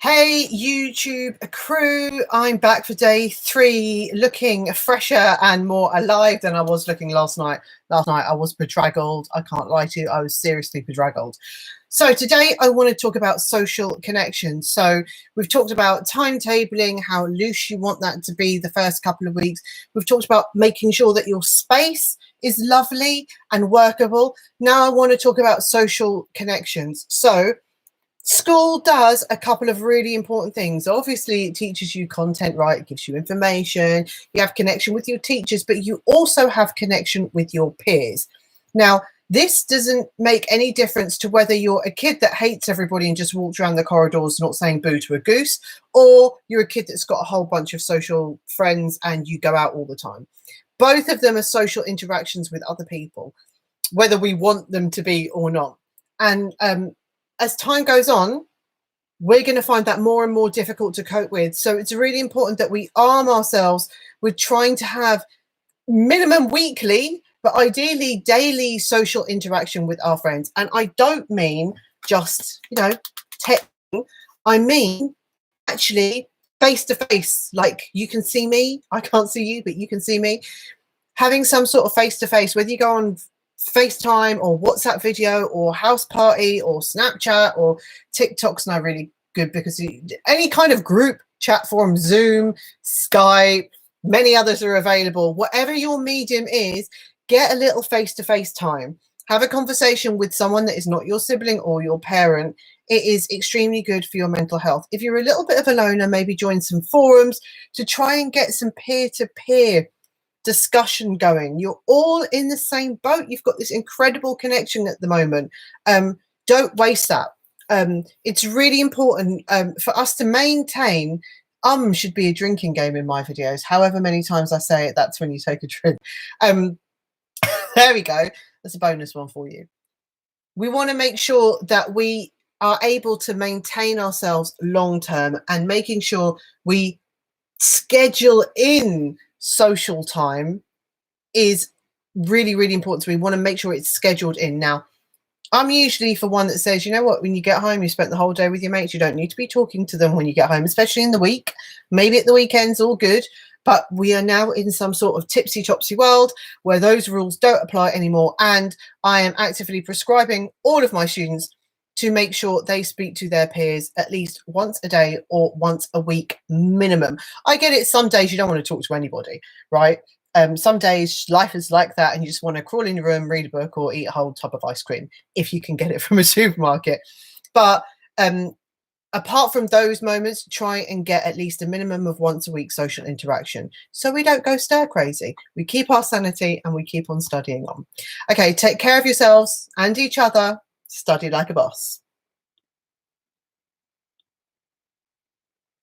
Hey YouTube crew, I'm back for day 3, looking fresher and more alive than I was looking last night. Last night I was bedraggled. I can't lie to you, I was seriously bedraggled. So today I want to talk about social connections. So we've talked about timetabling, how loose you want that to be the first couple of weeks. We've talked about making sure that your space is lovely and workable. Now I want to talk about social connections. So school does a couple of really important things. Obviously, it teaches you content, right? It gives you information. You have connection with your teachers, but you also have connection with your peers. Now, this doesn't make any difference to whether you're a kid that hates everybody and just walks around the corridors not saying boo to a goose, or you're a kid that's got a whole bunch of social friends and you go out all the time. Both of them are social interactions with other people, whether we want them to be or not. And as time goes on, we're going to find that more and more difficult to cope with. So it's really important that we arm ourselves with trying to have minimum weekly, but ideally daily social interaction with our friends. And I don't mean just, texting. I mean actually face to face, like you can see me, I can't see you, but you can see me. Having some sort of face to face, whether you go on FaceTime or WhatsApp video or house party or Snapchat or TikTok's now really good because any kind of group chat forum, Zoom, Skype, many others are available. Whatever your medium is, get a little face-to-face time. Have a conversation with someone that is not your sibling or your parent. It is extremely good for your mental health. If you're a little bit of a loner, maybe join some forums to try and get some peer-to-peer discussion going. You're all in the same boat. You've got this incredible connection at the moment. Don't waste that. It's really important for us to maintain. Should be a drinking game in my videos. However many times I say it, that's when you take a drink. There we go. That's a bonus one for you. We want to make sure that we are able to maintain ourselves long term and making sure we schedule in social time is really, really important. So we want to make sure it's scheduled in. Now, I'm usually for one that says, you know what, when you get home, you spent the whole day with your mates. You don't need to be talking to them when you get home, especially in the week. Maybe at the weekends, all good. But we are now in some sort of tipsy-topsy world where those rules don't apply anymore. And I am actively prescribing all of my students to make sure they speak to their peers at least once a day or once a week minimum. I get it. Some days you don't want to talk to anybody, right? Some days life is like that and you just want to crawl in your room, read a book or eat a whole tub of ice cream if you can get it from a supermarket. But apart from those moments, try and get at least a minimum of once a week social interaction so we don't go stir crazy. We keep our sanity and we keep on studying on. Okay, take care of yourselves and each other. Study like a boss.